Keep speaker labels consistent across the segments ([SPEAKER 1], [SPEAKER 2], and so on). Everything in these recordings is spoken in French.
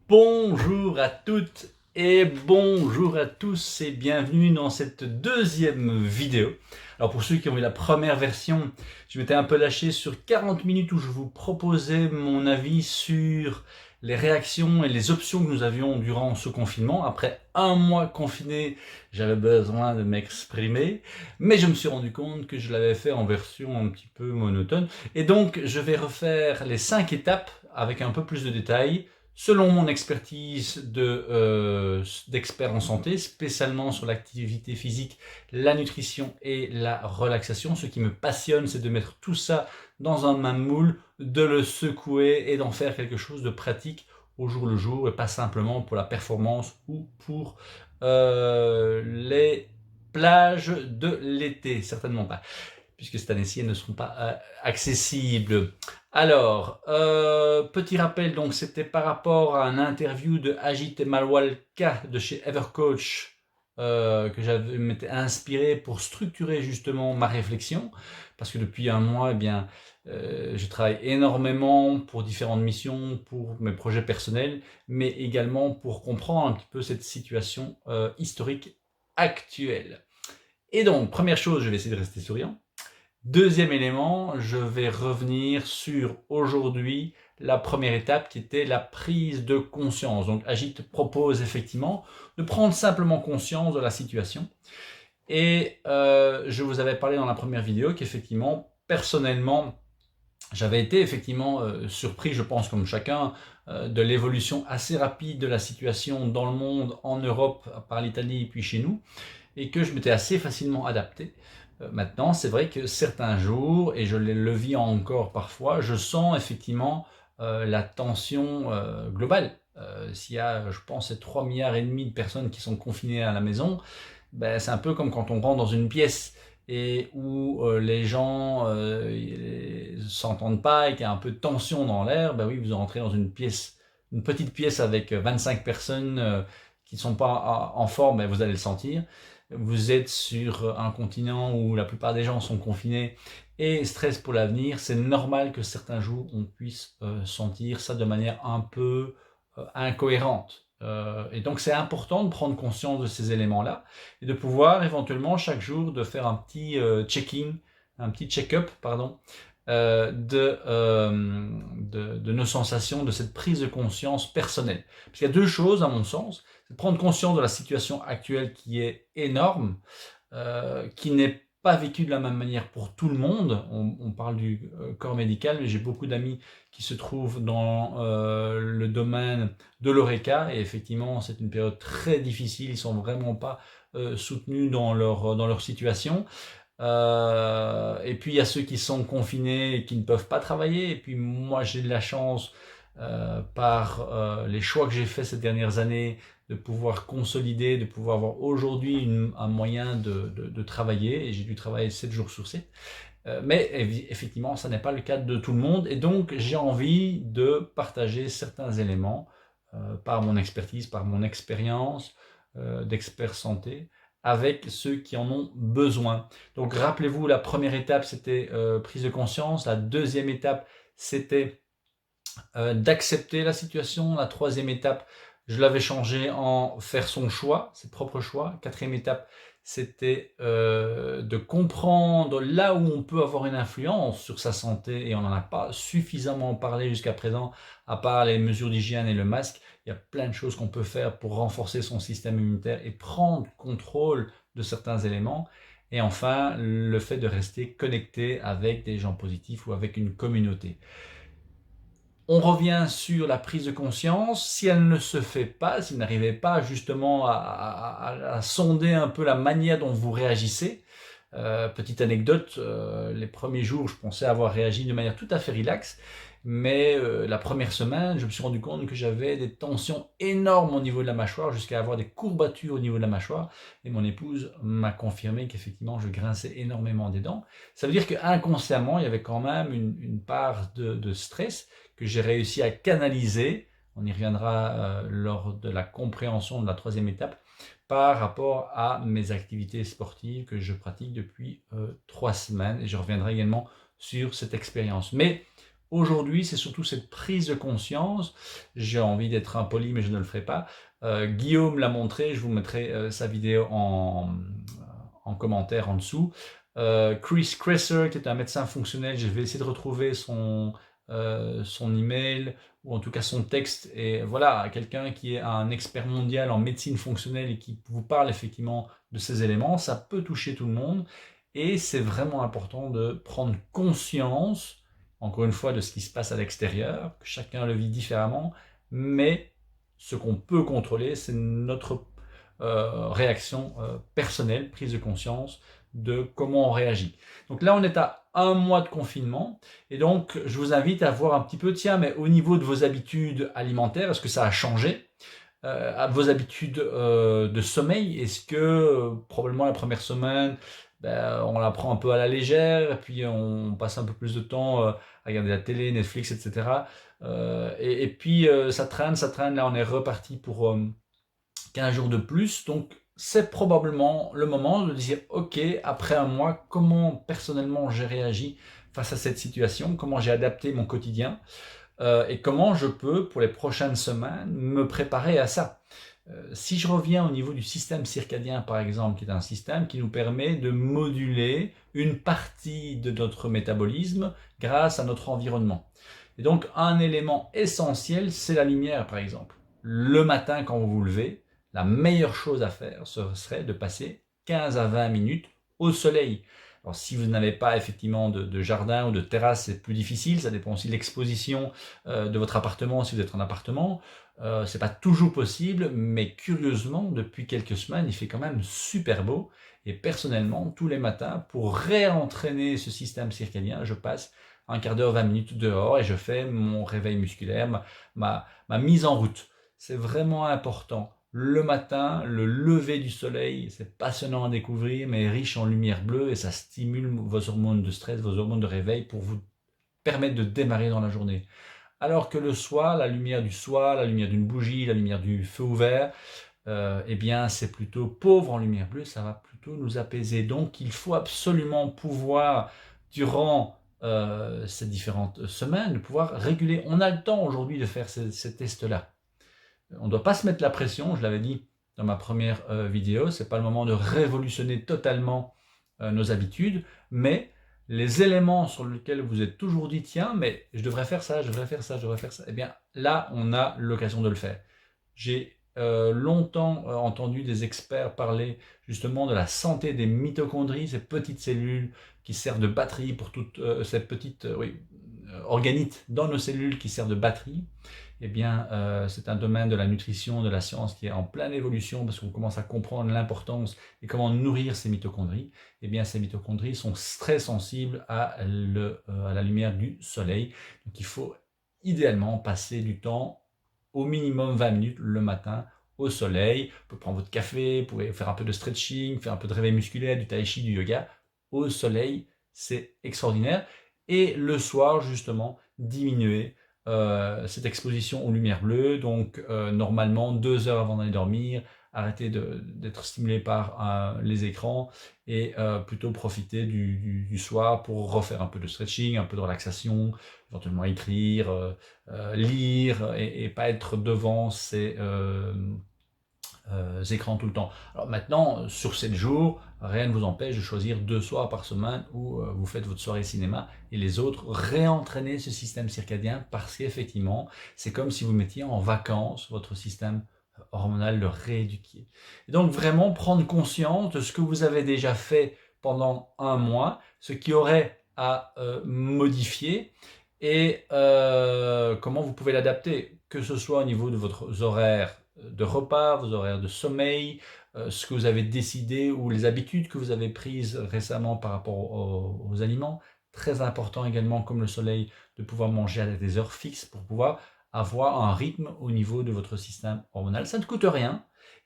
[SPEAKER 1] Bonjour à toutes et bonjour à tous et bienvenue dans cette deuxième vidéo. Alors pour ceux qui ont vu la première version, je m'étais un peu lâché sur 40 minutes où je vous proposais mon avis sur les réactions et les options que nous avions durant ce confinement. Après un mois confiné, j'avais besoin de m'exprimer, mais je me suis rendu compte que je l'avais fait en version un petit peu monotone. Et donc je vais refaire les 5 étapes avec un peu plus de détails selon mon expertise d'expert en santé, spécialement sur l'activité physique, la nutrition et la relaxation. Ce qui me passionne, c'est de mettre tout ça dans un même moule, de le secouer et d'en faire quelque chose de pratique au jour le jour, et pas simplement pour la performance ou pour les plages de l'été, certainement pas, puisque cette année-ci, elles ne seront pas accessibles. Alors, petit rappel, donc c'était par rapport à un interview de Ajit Malwalka de chez Evercoach que j'avais m'étais inspiré pour structurer justement ma réflexion, parce que depuis un mois, eh bien, je travaille énormément pour différentes missions, pour mes projets personnels, mais également pour comprendre un petit peu cette situation historique actuelle. Et donc, première chose, je vais essayer de rester souriant. Deuxième élément, je vais revenir sur aujourd'hui la première étape qui était la prise de conscience. Donc Agit propose effectivement de prendre simplement conscience de la situation. Et je vous avais parlé dans la première vidéo qu'effectivement, personnellement, j'avais été effectivement surpris, je pense comme chacun, de l'évolution assez rapide de la situation dans le monde, en Europe, par l'Italie et puis chez nous, et que je m'étais assez facilement adapté. Maintenant, c'est vrai que certains jours, et je le vis encore parfois, je sens effectivement la tension globale. S'il y a, je pense, 3,5 milliards de personnes qui sont confinées à la maison, ben, c'est un peu comme quand on rentre dans une pièce et où les gens s'entendent pas et qu'il y a un peu de tension dans l'air. Ben oui, vous rentrez dans une pièce, une petite pièce avec 25 personnes qui ne sont pas en forme, ben vous allez le sentir. Vous êtes sur un continent où la plupart des gens sont confinés et stress pour l'avenir. C'est normal que certains jours on puisse sentir ça de manière un peu incohérente. Et donc c'est important de prendre conscience de ces éléments-là et de pouvoir éventuellement chaque jour de faire un petit check-in, un petit check-up, pardon, de nos sensations, de cette prise de conscience personnelle. Parce qu'il y a deux choses à mon sens, c'est de prendre conscience de la situation actuelle qui est énorme, qui n'est pas vécue de la même manière pour tout le monde. On parle du corps médical, mais j'ai beaucoup d'amis qui se trouvent dans le domaine de l'ORECA, et effectivement c'est une période très difficile, ils sont vraiment pas soutenus dans leur situation. Et puis il y a ceux qui sont confinés et qui ne peuvent pas travailler, et puis moi j'ai de la chance par les choix que j'ai faits ces dernières années de pouvoir consolider, de pouvoir avoir aujourd'hui un moyen de travailler, et j'ai dû travailler 7 jours sur 7. Mais effectivement, ça n'est pas le cas de tout le monde, et donc j'ai envie de partager certains éléments par mon expertise, par mon expérience d'expert santé, avec ceux qui en ont besoin. Donc rappelez-vous, la première étape, c'était prise de conscience. La deuxième étape, c'était d'accepter la situation. La troisième étape, je l'avais changé en faire son choix, ses propres choix. Quatrième étape, c'était de comprendre là où on peut avoir une influence sur sa santé, et on n'en a pas suffisamment parlé jusqu'à présent, à part les mesures d'hygiène et le masque. Il y a plein de choses qu'on peut faire pour renforcer son système immunitaire et prendre contrôle de certains éléments. Et enfin, le fait de rester connecté avec des gens positifs ou avec une communauté. On revient sur la prise de conscience. Si elle ne se fait pas, si vous n'arrivez pas justement à sonder un peu la manière dont vous réagissez, petite anecdote, les premiers jours, je pensais avoir réagi de manière tout à fait relaxe, mais la première semaine, je me suis rendu compte que j'avais des tensions énormes au niveau de la mâchoire, jusqu'à avoir des courbatures au niveau de la mâchoire, et mon épouse m'a confirmé qu'effectivement, je grinçais énormément des dents. Ça veut dire qu'inconsciemment, il y avait quand même une part de stress que j'ai réussi à canaliser. On y reviendra lors de la compréhension de la troisième étape, par rapport à mes activités sportives que je pratique depuis 3 semaines, et je reviendrai également sur cette expérience. Mais Aujourd'hui, c'est surtout cette prise de conscience. J'ai envie d'être impoli, mais je ne le ferai pas. Guillaume l'a montré, je vous mettrai sa vidéo en commentaire en dessous. Chris Kresser, qui est un médecin fonctionnel, je vais essayer de retrouver son email, ou en tout cas son texte, et voilà, quelqu'un qui est un expert mondial en médecine fonctionnelle et qui vous parle effectivement de ces éléments, ça peut toucher tout le monde, et c'est vraiment important de prendre conscience, encore une fois, de ce qui se passe à l'extérieur, que chacun le vit différemment, mais ce qu'on peut contrôler, c'est notre réaction personnelle, prise de conscience de comment on réagit. Donc là, on est à 1 mois de confinement, et donc je vous invite à voir un petit peu, tiens, mais au niveau de vos habitudes alimentaires, est-ce que ça a changé à vos habitudes de sommeil? Est-ce que probablement la première semaine, on la prend un peu à la légère, et puis on passe un peu plus de temps à regarder la télé, Netflix, etc. Et puis ça traîne, là on est reparti pour 15 jours de plus, donc c'est probablement le moment de dire ok, après 1 mois, comment personnellement j'ai réagi face à cette situation, comment j'ai adapté mon quotidien et comment je peux pour les prochaines semaines me préparer à ça. Si je reviens au niveau du système circadien par exemple, qui est un système qui nous permet de moduler une partie de notre métabolisme grâce à notre environnement. Et donc un élément essentiel, c'est la lumière par exemple. Le matin quand vous vous levez, la meilleure chose à faire, ce serait de passer 15 à 20 minutes au soleil. Alors si vous n'avez pas effectivement de jardin ou de terrasse, c'est plus difficile, ça dépend aussi de l'exposition de votre appartement, si vous êtes en appartement. C'est pas toujours possible, mais curieusement, depuis quelques semaines, il fait quand même super beau. Et personnellement, tous les matins, pour réentraîner ce système circadien, je passe un quart d'heure, 20 minutes dehors et je fais mon réveil musculaire, ma mise en route. C'est vraiment important. Le matin, le lever du soleil, c'est passionnant à découvrir, mais riche en lumière bleue et ça stimule vos hormones de stress, vos hormones de réveil pour vous permettre de démarrer dans la journée. Alors que le soir, la lumière du soir, la lumière d'une bougie, la lumière du feu ouvert, eh bien c'est plutôt pauvre en lumière bleue, ça va plutôt nous apaiser. Donc il faut absolument pouvoir, durant ces différentes semaines, de pouvoir réguler. On a le temps aujourd'hui de faire ces tests-là. On ne doit pas se mettre la pression, je l'avais dit dans ma première vidéo, ce n'est pas le moment de révolutionner totalement nos habitudes, mais les éléments sur lesquels vous êtes toujours dit, tiens, mais je devrais faire ça, je devrais faire ça, je devrais faire ça, eh bien là, on a l'occasion de le faire. J'ai longtemps entendu des experts parler justement de la santé des mitochondries, ces petites cellules qui servent de batterie pour toutes ces petites organites dans nos cellules qui servent de batterie. Eh bien, c'est un domaine de la nutrition, de la science qui est en pleine évolution parce qu'on commence à comprendre l'importance et comment nourrir ces mitochondries. Eh bien, ces mitochondries sont très sensibles à la lumière du soleil. Donc, il faut idéalement passer du temps, au minimum 20 minutes le matin, au soleil. Vous pouvez prendre votre café, vous pouvez faire un peu de stretching, faire un peu de réveil musculaire, du tai chi, du yoga. Au soleil, c'est extraordinaire. Et le soir, justement, diminuer cette exposition aux lumières bleues, donc normalement 2 heures avant d'aller dormir, arrêter d'être stimulé par les écrans et plutôt profiter du soir pour refaire un peu de stretching, un peu de relaxation, éventuellement écrire, lire et pas être devant ces écrans tout le temps. Alors maintenant, sur 7 jours, rien ne vous empêche de choisir 2 soirs par semaine où vous faites votre soirée cinéma et les autres, réentraîner ce système circadien parce qu'effectivement, c'est comme si vous mettiez en vacances votre système hormonal, le rééduquier. Et donc vraiment prendre conscience de ce que vous avez déjà fait pendant 1 mois, ce qui aurait à modifier et comment vous pouvez l'adapter, que ce soit au niveau de vos horaires de repas, vos horaires de sommeil, ce que vous avez décidé ou les habitudes que vous avez prises récemment par rapport aux aliments. Très important également, comme le soleil, de pouvoir manger à des heures fixes pour pouvoir avoir un rythme au niveau de votre système hormonal. Ça ne coûte rien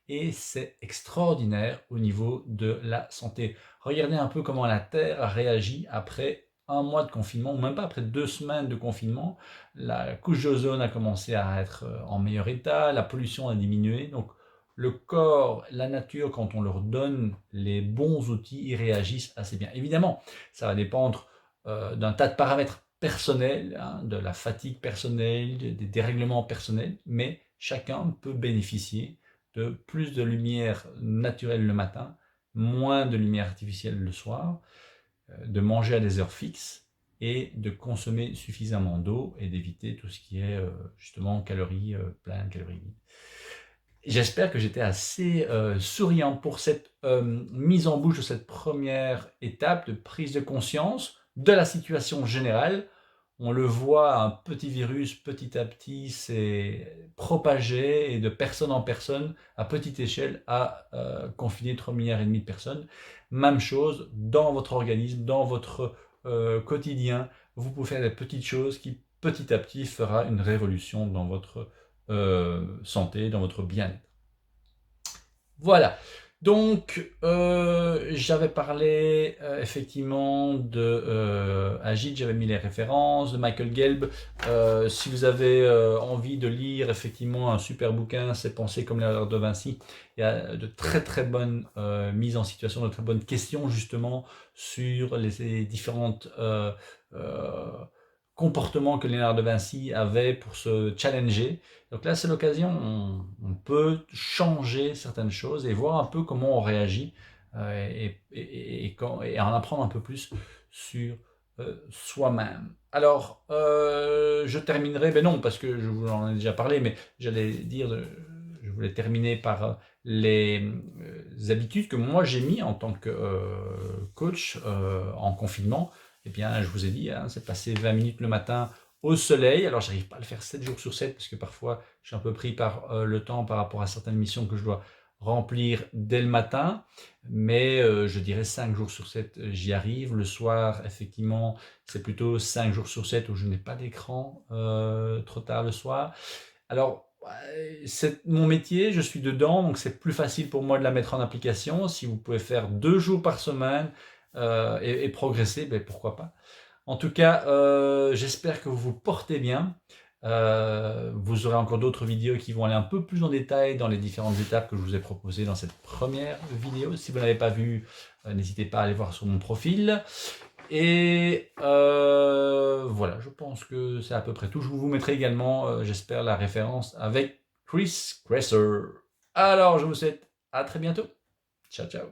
[SPEAKER 1] et c'est extraordinaire au niveau de la santé. Regardez un peu comment la Terre a réagi après 1 mois de confinement, ou même pas après 2 semaines de confinement. La couche d'ozone a commencé à être en meilleur état, la pollution a diminué. Donc le corps, la nature, quand on leur donne les bons outils, ils réagissent assez bien. Évidemment, ça va dépendre d'un tas de paramètres. personnelles, hein, de la fatigue personnelle, des dérèglements personnels, mais chacun peut bénéficier de plus de lumière naturelle le matin, moins de lumière artificielle le soir, de manger à des heures fixes et de consommer suffisamment d'eau et d'éviter tout ce qui est justement calories pleines, calories vides. J'espère que j'étais assez souriant pour cette mise en bouche de cette première étape de prise de conscience de la situation générale. On le voit, un petit virus, petit à petit, s'est propagé et de personne en personne, à petite échelle, a confiné 3,5 milliards de personnes. Même chose dans votre organisme, dans votre quotidien. Vous pouvez faire des petites choses qui, petit à petit, fera une révolution dans votre santé, dans votre bien-être. Voilà. Donc, j'avais parlé effectivement de Agit, j'avais mis les références, de Michael Gelb. Si vous avez envie de lire effectivement un super bouquin, c'est Penser comme Léonard de Vinci. Il y a de très très bonnes mises en situation, de très bonnes questions justement sur les différentes comportements que Léonard de Vinci avait pour se challenger. Donc là, c'est l'occasion, on peut changer certaines choses et voir un peu comment on réagit et en apprendre un peu plus sur soi-même. Alors, je terminerai, ben non, parce que je vous en ai déjà parlé, mais j'allais dire, je voulais terminer par les habitudes que moi j'ai mis en tant que coach en confinement. Eh bien, je vous ai dit, hein, c'est passer 20 minutes le matin au soleil. Alors, j'arrive pas à le faire 7 jours sur 7 parce que parfois, je suis un peu pris par le temps par rapport à certaines missions que je dois remplir dès le matin. Mais je dirais 5 jours sur 7, j'y arrive. Le soir, effectivement, c'est plutôt 5 jours sur 7 où je n'ai pas d'écran trop tard le soir. Alors, c'est mon métier, je suis dedans, donc c'est plus facile pour moi de la mettre en application. Si vous pouvez faire 2 jours par semaine et progresser, ben pourquoi pas. En tout cas, j'espère que vous vous portez bien. Vous aurez encore d'autres vidéos qui vont aller un peu plus en détail dans les différentes étapes que je vous ai proposées dans cette première vidéo. Si vous ne l'avez pas vue, n'hésitez pas à aller voir sur mon profil. Et voilà, je pense que c'est à peu près tout. Je vous mettrai également, j'espère, la référence avec Chris Kresser. Alors, je vous souhaite à très bientôt. Ciao, ciao.